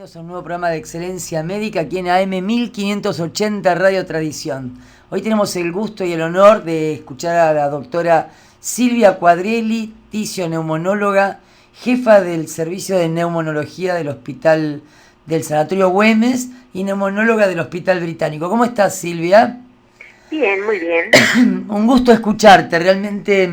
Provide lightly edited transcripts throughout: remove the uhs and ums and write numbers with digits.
bienvenidos a un nuevo programa de Excelencia Médica aquí en AM 1580 Radio Tradición. Hoy tenemos el gusto y el honor de escuchar a la doctora Silvia Quadrielli, tisioneumonóloga, jefa del servicio de neumonología del Hospital del Sanatorio Güemes y neumonóloga del Hospital Británico. ¿Cómo estás, Silvia? Bien, muy bien. Un gusto escucharte, realmente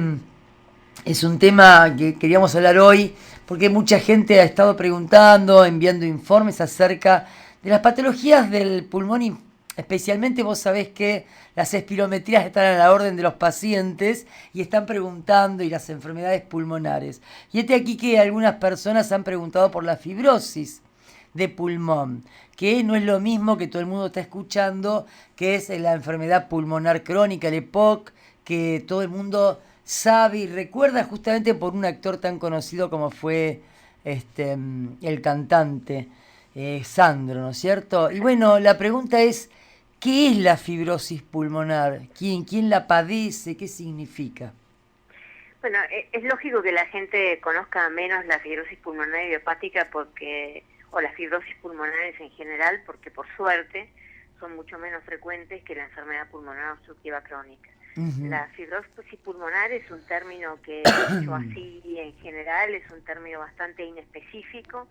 es un tema que queríamos hablar hoy porque mucha gente ha estado preguntando, enviando informes acerca de las patologías del pulmón y especialmente vos sabés que las espirometrías están a la orden de los pacientes y están preguntando y las enfermedades pulmonares. Y aquí que algunas personas han preguntado por la fibrosis de pulmón, que no es lo mismo que todo el mundo está escuchando, que es la enfermedad pulmonar crónica, el EPOC, que todo el mundo sabe y recuerda justamente por un actor tan conocido como fue el cantante Sandro, ¿no es cierto? Y bueno, la pregunta es, ¿qué es la fibrosis pulmonar? ¿Quién la padece? ¿Qué significa? Bueno, es lógico que la gente conozca menos la fibrosis pulmonar idiopática o las fibrosis pulmonares en general, porque por suerte son mucho menos frecuentes que la enfermedad pulmonar obstructiva crónica. Uh-huh. La fibrosis pulmonar es un término que, dicho así en general, es un término bastante inespecífico,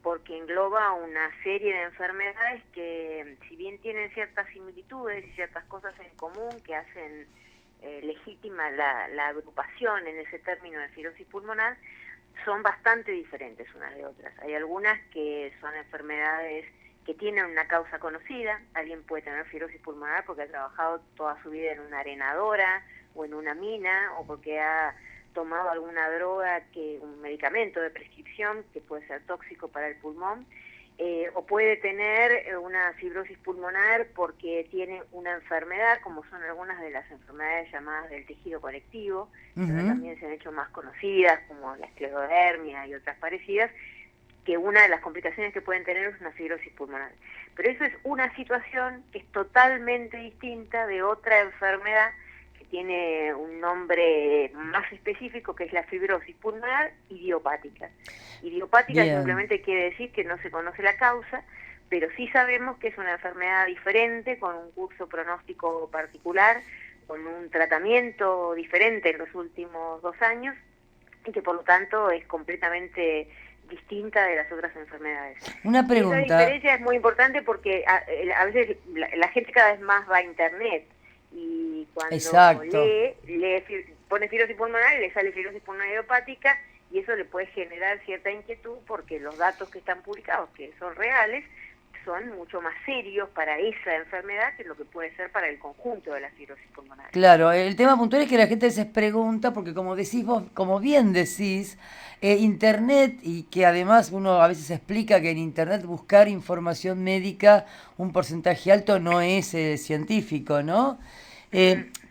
porque engloba una serie de enfermedades que, si bien tienen ciertas similitudes y ciertas cosas en común que hacen legítima la agrupación en ese término de fibrosis pulmonar, son bastante diferentes unas de otras. Hay algunas que son enfermedades que tienen una causa conocida. Alguien puede tener fibrosis pulmonar porque ha trabajado toda su vida en una arenadora o en una mina, o porque ha tomado alguna droga, un medicamento de prescripción que puede ser tóxico para el pulmón, o puede tener una fibrosis pulmonar porque tiene una enfermedad, como son algunas de las enfermedades llamadas del tejido conectivo, uh-huh, que también se han hecho más conocidas, como la esclerodermia y otras parecidas, que una de las complicaciones que pueden tener es una fibrosis pulmonar. Pero eso es una situación que es totalmente distinta de otra enfermedad que tiene un nombre más específico, que es la fibrosis pulmonar idiopática. Idiopática simplemente quiere decir que no se conoce la causa, pero sí sabemos que es una enfermedad diferente, con un curso pronóstico particular, con un tratamiento diferente en los últimos 2 años, y que por lo tanto es completamente distinta de las otras enfermedades. Una pregunta. Y esa diferencia es muy importante porque a veces la gente cada vez más va a internet y cuando pone fibrosis pulmonar y le sale fibrosis pulmonar idiopática, y eso le puede generar cierta inquietud porque los datos que están publicados, que son reales, son mucho más serios para esa enfermedad que lo que puede ser para el conjunto de la fibrosis pulmonar. Claro, el tema puntual es que la gente se pregunta, porque como decís vos, como bien decís, Internet, y que además uno a veces explica que en Internet buscar información médica, un porcentaje alto no es científico, ¿no?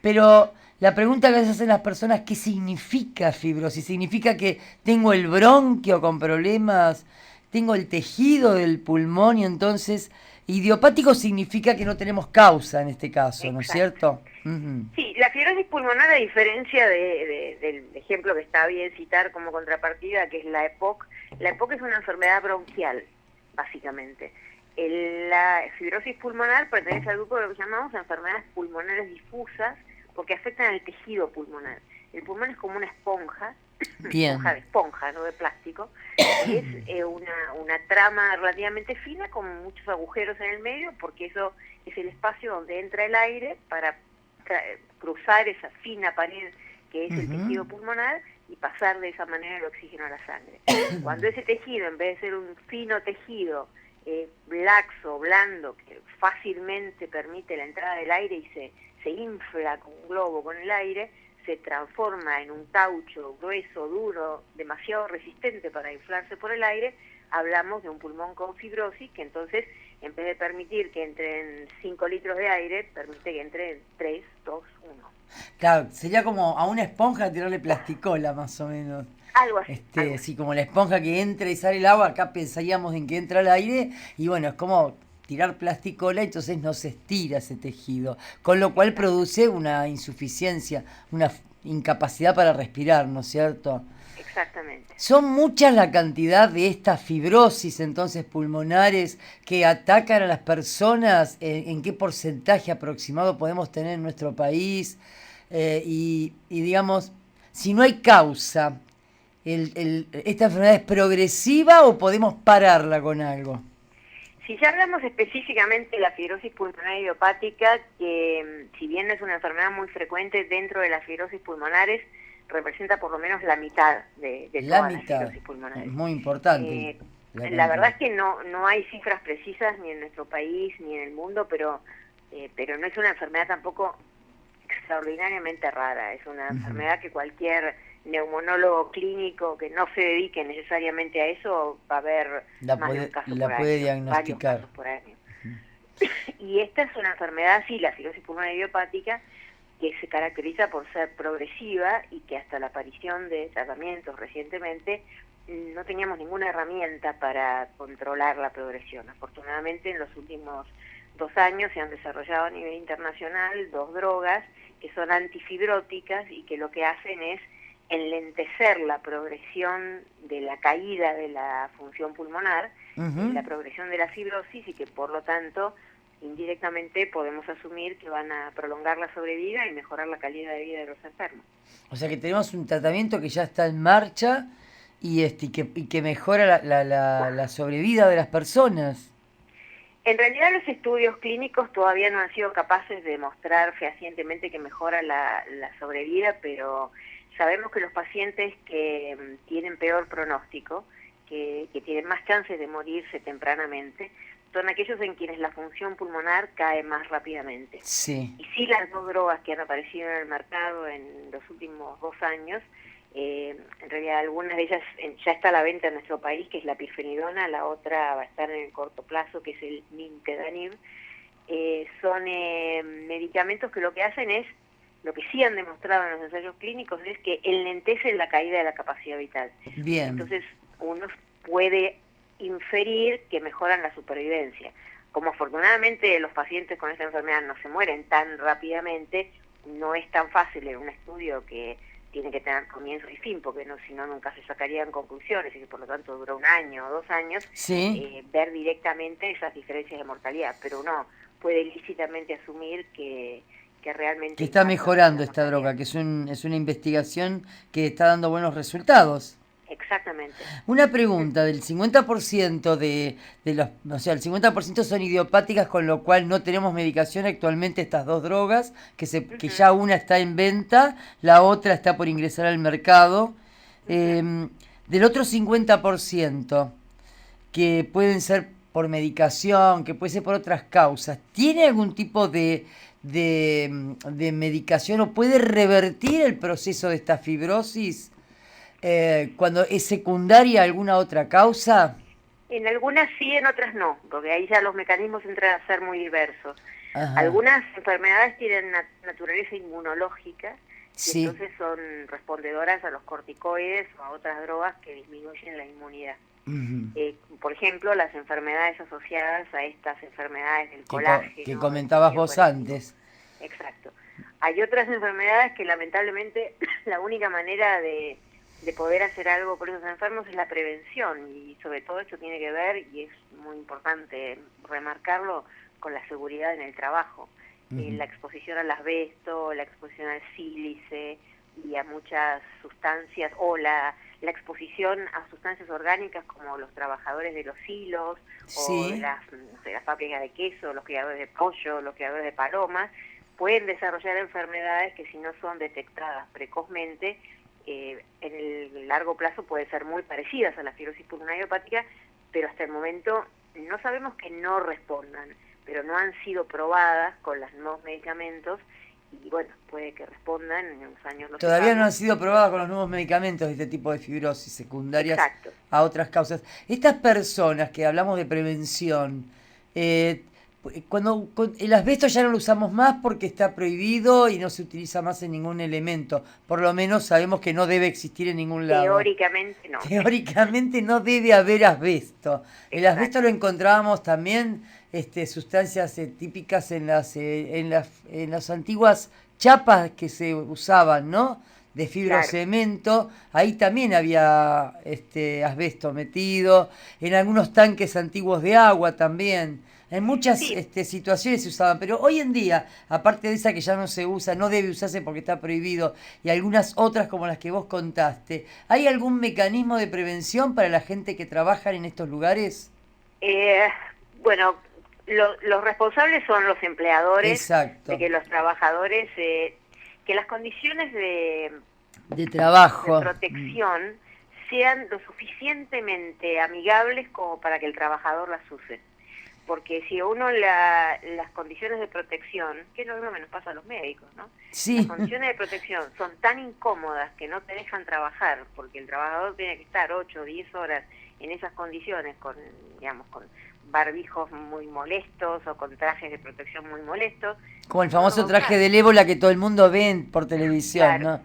Pero la pregunta que a veces hacen las personas, ¿qué significa fibrosis? ¿Significa que tengo el bronquio con problemas? Tengo el tejido del pulmón y entonces idiopático significa que no tenemos causa en este caso, ¿no es cierto? Uh-huh. Sí, la fibrosis pulmonar, a diferencia del ejemplo que está bien citar como contrapartida, que es la EPOC es una enfermedad bronquial, básicamente. La fibrosis pulmonar pertenece al grupo de lo que llamamos enfermedades pulmonares difusas, porque afectan al tejido pulmonar. El pulmón es como una esponja, esponja, no de plástico, es una trama relativamente fina con muchos agujeros en el medio, porque eso es el espacio donde entra el aire para cruzar esa fina pared que es el tejido pulmonar y pasar de esa manera el oxígeno a la sangre. Cuando ese tejido, en vez de ser un fino tejido laxo, blando, que fácilmente permite la entrada del aire y se infla como un globo con el aire, se transforma en un caucho grueso, duro, demasiado resistente para inflarse por el aire, hablamos de un pulmón con fibrosis, que entonces, en vez de permitir que entren 5 litros de aire, permite que entren 3, 2, 1. Claro, sería como a una esponja tirarle plasticola, más o menos. Algo así. Sí, como la esponja que entra y sale el agua, acá pensaríamos en que entra el aire, y bueno, es como tirar plasticola, entonces no se estira ese tejido, con lo cual produce una insuficiencia, una incapacidad para respirar, ¿no es cierto? Exactamente. ¿Son muchas la cantidad de estas fibrosis entonces pulmonares que atacan a las personas? ¿En qué porcentaje aproximado podemos tener en nuestro país? Y digamos, si no hay causa, ¿esta enfermedad es progresiva o podemos pararla con algo? Si ya hablamos específicamente de la fibrosis pulmonar idiopática, que si bien no es una enfermedad muy frecuente dentro de las fibrosis pulmonares, representa por lo menos la mitad de todas las fibrosis pulmonares. Es muy importante. La verdad es que no hay cifras precisas ni en nuestro país ni en el mundo, pero no es una enfermedad tampoco extraordinariamente rara. Es una enfermedad que cualquier neumonólogo clínico que no se dedique necesariamente a eso va a ver más de un caso por año, puede diagnosticar. varios casos por año. Y esta es una enfermedad, sí, la fibrosis pulmonar idiopática, que se caracteriza por ser progresiva y que hasta la aparición de tratamientos recientemente no teníamos ninguna herramienta para controlar la progresión. Afortunadamente en los últimos 2 años se han desarrollado a nivel internacional 2 drogas que son antifibróticas y que lo que hacen es enlentecer la progresión de la caída de la función pulmonar, la progresión de la fibrosis, y que por lo tanto indirectamente podemos asumir que van a prolongar la sobrevida y mejorar la calidad de vida de los enfermos. O sea que tenemos un tratamiento que ya está en marcha y que mejora la sobrevida de las personas. En realidad los estudios clínicos todavía no han sido capaces de demostrar fehacientemente que mejora la sobrevida, pero sabemos que los pacientes que tienen peor pronóstico, que tienen más chances de morirse tempranamente, son aquellos en quienes la función pulmonar cae más rápidamente. Sí. Y sí, las 2 drogas que han aparecido en el mercado en los últimos 2 años, en realidad algunas de ellas ya está a la venta en nuestro país, que es la pirfenidona, la otra va a estar en el corto plazo, que es el nintedanib. Son medicamentos que lo que hacen es, lo que sí han demostrado en los ensayos clínicos, es que enlentecen la caída de la capacidad vital. Bien. Entonces uno puede inferir que mejoran la supervivencia. Como afortunadamente los pacientes con esta enfermedad no se mueren tan rápidamente, no es tan fácil en un estudio que tiene que tener comienzo y fin, porque si no nunca se sacarían conclusiones y que por lo tanto dura 1 año o 2 años, sí, ver directamente esas diferencias de mortalidad, pero uno puede lícitamente asumir que realmente... Que está mejorando esta droga, que es una investigación que está dando buenos resultados. Exactamente. Una pregunta, del 50% de los, o sea, el 50% son idiopáticas, con lo cual no tenemos medicación actualmente estas 2 drogas, que ya una está en venta, la otra está por ingresar al mercado. Del otro 50%, que pueden ser por medicación, que puede ser por otras causas, ¿tiene algún tipo de medicación o puede revertir el proceso de esta fibrosis cuando es secundaria a alguna otra causa? En algunas sí, en otras no, porque ahí ya los mecanismos entran a ser muy diversos. Ajá. Algunas enfermedades tienen naturaleza inmunológica, sí, y entonces son respondedoras a los corticoides o a otras drogas que disminuyen la inmunidad. Por ejemplo, las enfermedades asociadas a estas enfermedades del colágeno. Que comentabas vos antes. Exacto. Hay otras enfermedades que lamentablemente la única manera de poder hacer algo por esos enfermos es la prevención, y sobre todo esto tiene que ver, y es muy importante remarcarlo, con la seguridad en el trabajo. La exposición al asbesto, la exposición al sílice y a muchas sustancias, o la exposición a sustancias orgánicas como los trabajadores de los silos, sí, o las fábricas de queso, los criadores de pollo, los criadores de palomas, pueden desarrollar enfermedades que si no son detectadas precozmente, en el largo plazo pueden ser muy parecidas a la fibrosis pulmonar idiopática, pero hasta el momento no sabemos que no respondan, pero no han sido probadas con los nuevos medicamentos, y bueno, puede que respondan en unos años. Todavía no han sido probadas con los nuevos medicamentos de este tipo de fibrosis secundarias. Exacto. A otras causas. Estas personas que hablamos de prevención, cuando el asbesto ya no lo usamos más porque está prohibido y no se utiliza más en ningún elemento. Por lo menos sabemos que no debe existir en ningún lado. Teóricamente no. Teóricamente no debe haber asbesto. El asbesto lo encontrábamos también, sustancias típicas en las antiguas chapas que se usaban, ¿no? De Claro. fibrocemento, ahí también había asbesto metido, en algunos tanques antiguos de agua también. En muchas Sí, situaciones se usaban, pero hoy en día, aparte de esa que ya no se usa, no debe usarse porque está prohibido, y algunas otras como las que vos contaste, ¿hay algún mecanismo de prevención para la gente que trabaja en estos lugares? eh, bueno, los responsables son los empleadores de Exacto, que los trabajadores, que las condiciones de de trabajo. protección sean lo suficientemente amigables como para que el trabajador las use. Porque si uno las condiciones de protección, que es lo que nos pasa a los médicos, ¿no? Las Sí, condiciones de protección son tan incómodas que no te dejan trabajar, porque el trabajador tiene que estar 8 o 10 horas en esas condiciones, con, digamos, con barbijos muy molestos o con trajes de protección muy molestos, como el no los va famoso a traje usar. del ébola que todo el mundo ve por televisión, Claro, ¿no?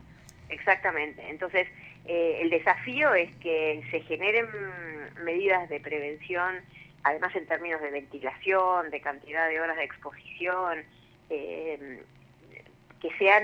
exactamente. Entonces, el desafío es que se generen medidas de prevención, además en términos de ventilación, de cantidad de horas de exposición, eh, que sean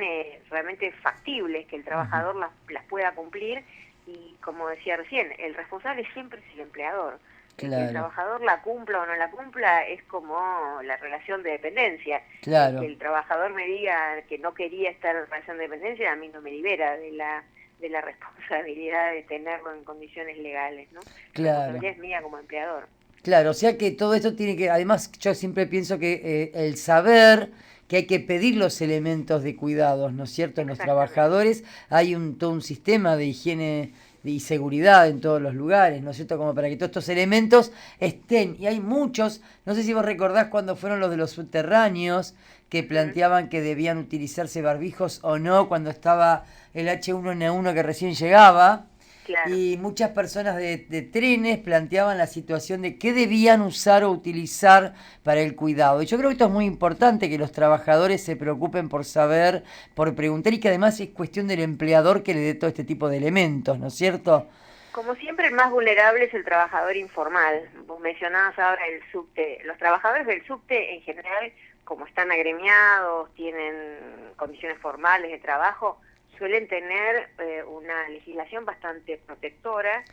realmente factibles, que el Ujú. trabajador las pueda cumplir y, como decía recién, el responsable siempre es el empleador. El que el Claro, trabajador la cumpla o no la cumpla es como la relación de dependencia. El que claro, el trabajador me diga que no quería estar en relación de dependencia a mí no me libera de la responsabilidad de tenerlo en condiciones legales, ¿no? La claro. responsabilidad es mía como empleador. Claro, o sea que todo esto tiene que, además yo siempre pienso que el saber que hay que pedir los elementos de cuidados, ¿no es cierto? En los Exactamente. trabajadores hay todo un sistema de higiene y seguridad en todos los lugares, ¿no es cierto? Como para que todos estos elementos estén. Y hay muchos, no sé si vos recordás cuando fueron los de los subterráneos, que Ujú, planteaban que debían utilizarse barbijos o no cuando estaba el H1N1 que recién llegaba. claro. Y muchas personas de trenes planteaban la situación de qué debían usar o utilizar para el cuidado. Y yo creo que esto es muy importante, que los trabajadores se preocupen por saber, por preguntar y que además es cuestión del empleador que le dé todo este tipo de elementos, ¿no es cierto? Como siempre, el más vulnerable es el trabajador informal. Vos mencionabas ahora el subte. Los trabajadores del subte, en general, como están agremiados, tienen condiciones formales de trabajo, suelen tener una legislación bastante protectora,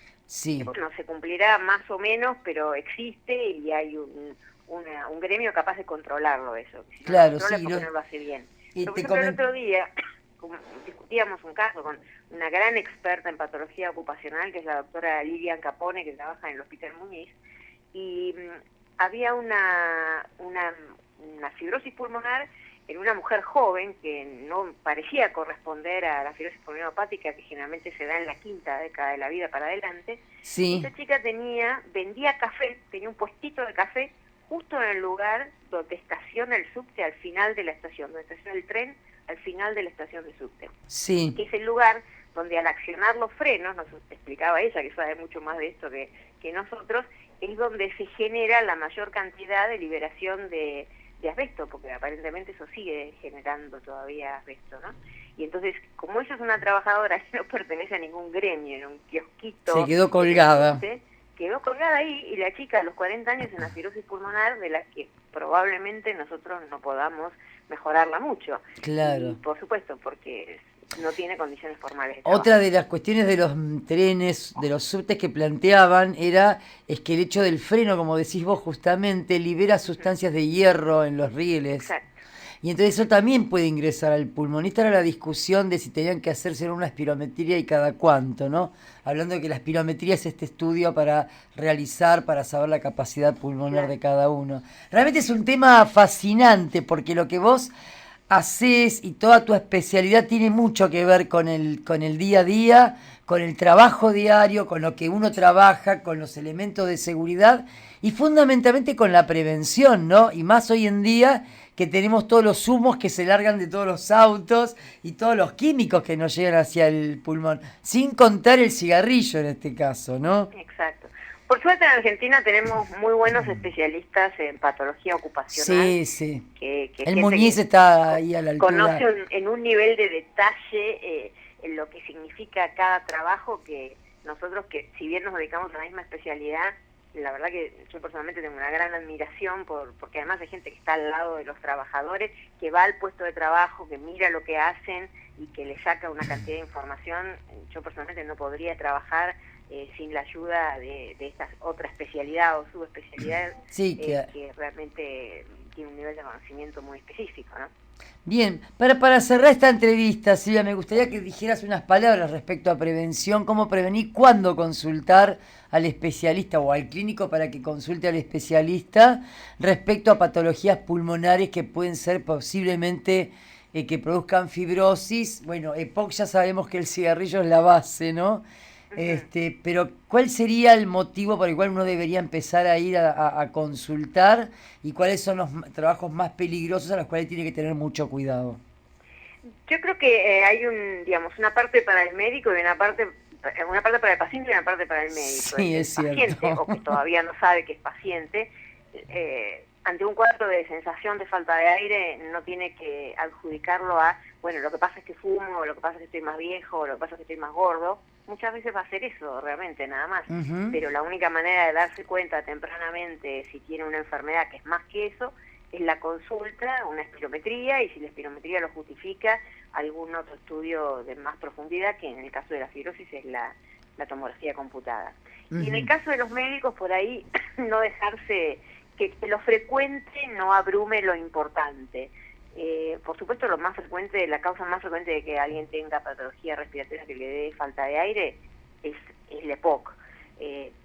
que Sí, bueno, se cumplirá más o menos, pero existe y hay un gremio capaz de controlarlo eso. Si no lo claro, controla es sí. porque no lo hace bien. Y Pero, por te ejemplo, el comen... otro día discutíamos un caso con una gran experta en patología ocupacional, que es la doctora Lilian Capone, que trabaja en el Hospital Muñiz, y había una fibrosis pulmonar en una mujer joven que no parecía corresponder a la fibrosis pulmonopática que generalmente se da en la quinta década de la vida para adelante, y Sí, esta chica vendía café, tenía un puestito de café justo en el lugar donde estaciona el subte al final de la estación, donde estaciona el tren al final de la estación de subte, sí, que es el lugar donde al accionar los frenos, nos explicaba ella, que sabe mucho más de esto que nosotros, es donde se genera la mayor cantidad de liberación de asbesto, porque aparentemente eso sigue generando todavía asbesto, ¿no? Y entonces, como ella es una trabajadora que no pertenece a ningún gremio, en un se kiosquito quedó en el colgada. subte, quedó colgada ahí y la chica a los 40 años en una fibrosis pulmonar de la que probablemente nosotros no podamos mejorarla mucho. Y Claro. por supuesto, porque no tiene condiciones formales de Otra trabajo. de las cuestiones de los trenes, de los subtes que planteaban era es que el hecho del freno, como decís vos justamente, libera Ujú, sustancias de hierro en los rieles. exacto. Y entonces eso Ujú, también puede ingresar al pulmón. Esta era la discusión de si tenían que hacerse una espirometría y cada cuánto, ¿no? Hablando de que la espirometría es este estudio para realizar, para saber la capacidad pulmonar claro. de cada uno. Realmente es un tema fascinante porque lo que vos haces y toda tu especialidad tiene mucho que ver con el día a día, con el trabajo diario, con lo que uno trabaja, con los elementos de seguridad y fundamentalmente con la prevención, ¿no? Y más hoy en día que tenemos todos los humos que se largan de todos los autos y todos los químicos que nos llegan hacia el pulmón, sin contar el cigarrillo en este caso, ¿no? Exacto. Por suerte en Argentina tenemos muy buenos especialistas en patología ocupacional, Sí, sí. que El gente Muñiz que está ahí a la conoce altura. en un nivel de detalle en lo que significa cada trabajo, que nosotros, que si bien nos dedicamos a la misma especialidad, la verdad que yo personalmente tengo una gran admiración porque además hay gente que está al lado de los trabajadores, que va al puesto de trabajo, que mira lo que hacen y que le saca una cantidad de información. Yo personalmente no podría trabajar sin la ayuda de esta otra especialidad o subespecialidad Sí, que realmente tiene un nivel de conocimiento muy específico, ¿no? Bien, para cerrar esta entrevista, Silvia, me gustaría que dijeras unas palabras respecto a prevención, cómo prevenir, cuándo consultar al especialista o al clínico para que consulte al especialista respecto a patologías pulmonares que pueden ser posiblemente que produzcan fibrosis. Bueno, EPOC ya sabemos que el cigarrillo es la base, ¿no? Pero ¿cuál sería el motivo por el cual uno debería empezar a ir a consultar y cuáles son los trabajos más peligrosos a los cuales tiene que tener mucho cuidado? Yo creo que hay una parte para el médico y una parte para el paciente y una parte para el médico. Sí, El es paciente, cierto. o que todavía no sabe que es paciente, ante un cuadro de sensación de falta de aire, no tiene que adjudicarlo a, bueno, lo que pasa es que fumo, o lo que pasa es que estoy más viejo, o lo que pasa es que estoy más gordo. Muchas veces va a ser eso, realmente, nada más. Pero la única manera de darse cuenta tempranamente si tiene una enfermedad que es más que eso, es la consulta, una espirometría, y si la espirometría lo justifica, algún otro estudio de más profundidad, que en el caso de la fibrosis es la tomografía computada. Y en el caso de los médicos, por ahí, no dejarse que lo frecuente no abrume lo importante. Por supuesto, la causa más frecuente de que alguien tenga patología respiratoria que le dé falta de aire es la EPOC,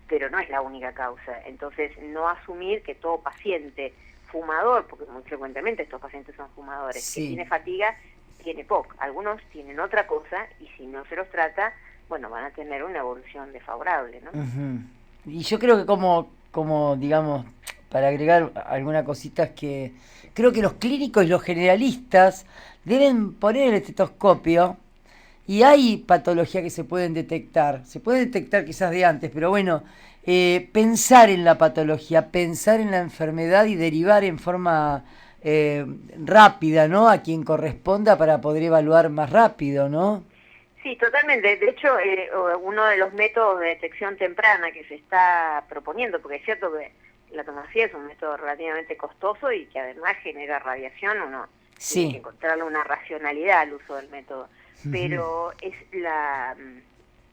pero no es la única causa. Entonces, no asumir que todo paciente fumador, porque muy frecuentemente estos pacientes son fumadores, Sí. que tiene fatiga, tiene EPOC. Algunos tienen otra cosa y si no se los trata, bueno, van a tener una evolución desfavorable, ¿no? Y yo creo que como digamos, para agregar alguna cosita es que creo que los clínicos y los generalistas deben poner el estetoscopio y hay patologías que se pueden detectar quizás de antes, pero bueno, pensar en la patología, pensar en la enfermedad y derivar en forma rápida, ¿no? A quien corresponda para poder evaluar más rápido, ¿no? Sí, totalmente. De hecho, uno de los métodos de detección temprana que se está proponiendo, porque es cierto que la tomografía es un método relativamente costoso y que además genera radiación, uno tiene que encontrarle una racionalidad al uso del método, pero es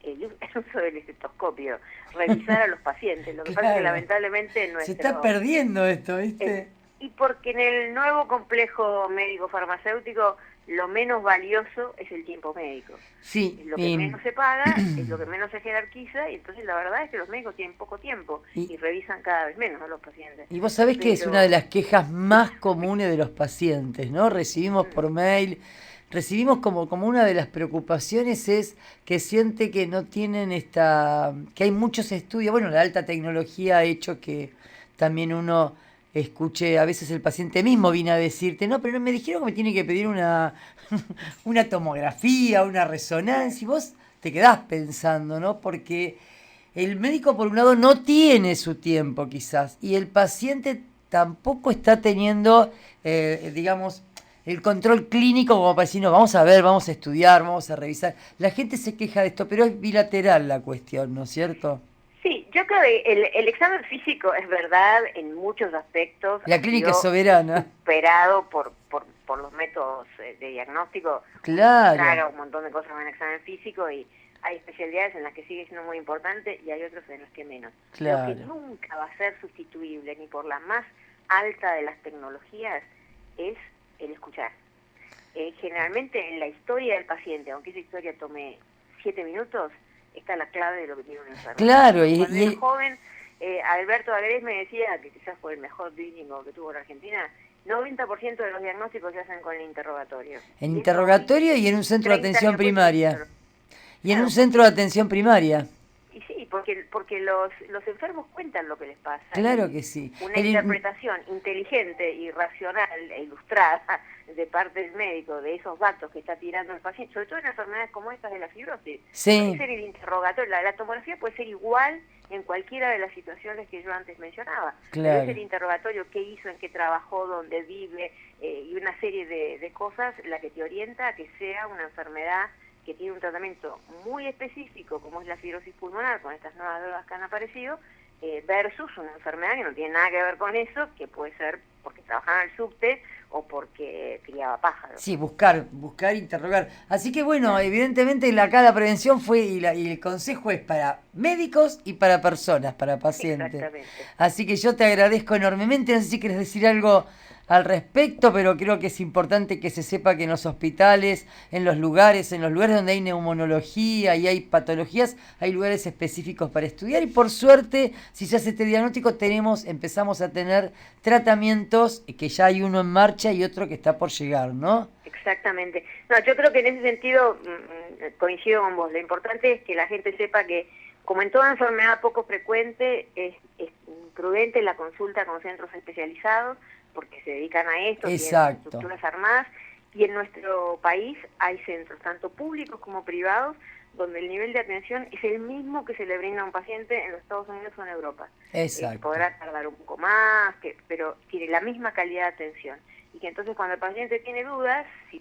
el uso del estetoscopio, revisar a los pacientes. Lo que pasa es que lamentablemente se está perdiendo esto, ¿viste? Y porque en el nuevo complejo médico-farmacéutico lo menos valioso es el tiempo médico. Sí. Es lo que menos se paga, es lo que menos se jerarquiza, y entonces la verdad es que los médicos tienen poco tiempo y revisan cada vez menos a los pacientes. Y vos sabés que es una de las quejas más comunes de los pacientes, ¿no? Recibimos por mail, recibimos como una de las preocupaciones es que siente que no tienen que hay muchos estudios, bueno, la alta tecnología ha hecho que también uno escuche, a veces el paciente mismo viene a decirte, no, pero me dijeron que me tiene que pedir una, una tomografía, una resonancia, y vos te quedás pensando, ¿no? Porque el médico, por un lado, no tiene su tiempo quizás, y el paciente tampoco está teniendo, digamos, el control clínico como para decir, no, vamos a ver, vamos a estudiar, vamos a revisar. La gente se queja de esto, pero es bilateral la cuestión, ¿no es cierto? Sí, yo creo que el examen físico es verdad en muchos aspectos. La clínica es soberana. Superado por los métodos de diagnóstico. Claro. Traga un montón de cosas en el examen físico y hay especialidades en las que sigue siendo muy importante y hay otras en las que menos. Claro. Lo que nunca va a ser sustituible ni por la más alta de las tecnologías es el escuchar. Generalmente en la historia del paciente, aunque esa historia tome 7 minutos, está la clave de lo que tiene una enfermedad. Claro, Cuando era joven, Alberto Agrés me decía, que quizás fue el mejor clínico que tuvo en Argentina, 90% de los diagnósticos se hacen con el interrogatorio. En interrogatorio y en un centro de atención primaria. Y en un centro de atención primaria. Y sí, porque los enfermos cuentan lo que les pasa. Claro que sí. Una interpretación inteligente y racional e ilustrada de parte del médico de esos datos que está tirando el paciente, sobre todo en enfermedades como estas de la fibrosis. Sí. Puede ser el interrogatorio, la tomografía puede ser igual en cualquiera de las situaciones que yo antes mencionaba. Claro. Pero es el interrogatorio, qué hizo, en qué trabajó, dónde vive, y una serie de cosas la que te orienta a que sea una enfermedad que tiene un tratamiento muy específico, como es la fibrosis pulmonar, con estas nuevas drogas que han aparecido, versus una enfermedad que no tiene nada que ver con eso, que puede ser porque trabajaba en el subte o porque criaba pájaros. Sí, buscar, interrogar. Así que bueno, evidentemente acá la prevención fue y el consejo es para médicos y para personas, para pacientes. Exactamente. Así que yo te agradezco enormemente. No sé si quieres decir algo al respecto, pero creo que es importante que se sepa que en los hospitales, en los lugares donde hay neumonología y hay patologías, hay lugares específicos para estudiar y por suerte, si se hace este diagnóstico, empezamos a tener tratamientos, que ya hay uno en marcha y otro que está por llegar, ¿no? Exactamente. No, yo creo que en ese sentido coincido con vos. Lo importante es que la gente sepa que, como en toda enfermedad poco frecuente, es prudente la consulta con centros especializados, porque se dedican a esto, tienen estructuras armadas, y en nuestro país hay centros, tanto públicos como privados, donde el nivel de atención es el mismo que se le brinda a un paciente en los Estados Unidos o en Europa. Podrá tardar un poco más, pero tiene la misma calidad de atención. Y que entonces cuando el paciente tiene dudas, si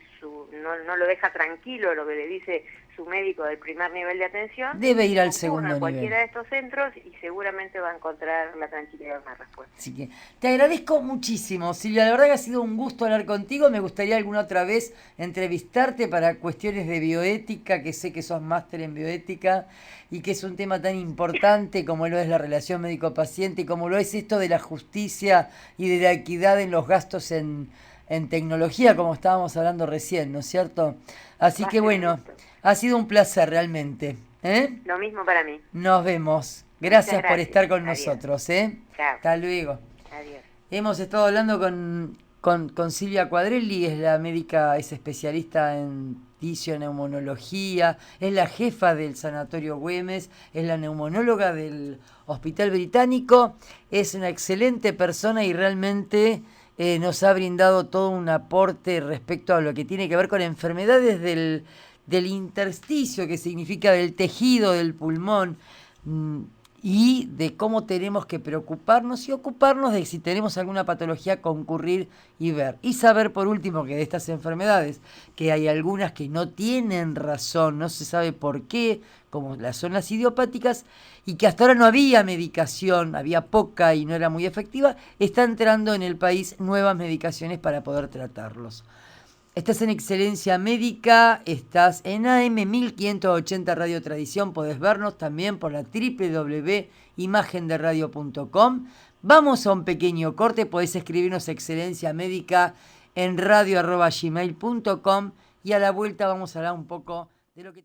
no lo deja tranquilo lo que le dice su médico del primer nivel de atención, debe ir al segundo nivel. Cualquiera de estos centros y seguramente va a encontrar la tranquilidad de una respuesta. Así que te agradezco muchísimo, Silvia. La verdad que ha sido un gusto hablar contigo. Me gustaría alguna otra vez entrevistarte para cuestiones de bioética, que sé que sos máster en bioética y que es un tema tan importante como lo es la relación médico-paciente y como lo es esto de la justicia y de la equidad en los gastos en tecnología, como estábamos hablando recién, ¿no es cierto? Así que bueno, ha sido un placer realmente. Lo mismo para mí. Nos vemos. Gracias por estar con nosotros. Chao. Hasta luego. Adiós. Hemos estado hablando con Silvia Quadrelli, es la médica, es especialista en tisioneumonología, es la jefa del Sanatorio Güemes, es la neumonóloga del Hospital Británico, es una excelente persona y realmente nos ha brindado todo un aporte respecto a lo que tiene que ver con enfermedades del intersticio, que significa del tejido del pulmón, y de cómo tenemos que preocuparnos y ocuparnos de si tenemos alguna patología, concurrir y ver. Y saber por último que de estas enfermedades, que hay algunas que no tienen razón, no se sabe por qué, como son las idiopáticas, y que hasta ahora no había medicación, había poca y no era muy efectiva, está entrando en el país nuevas medicaciones para poder tratarlos. Estás en Excelencia Médica, estás en AM 1580 Radio Tradición, podés vernos también por la www.imagenderadio.com. Vamos a un pequeño corte, podés escribirnos Excelencia Médica en radio@gmail.com y a la vuelta vamos a hablar un poco de lo que...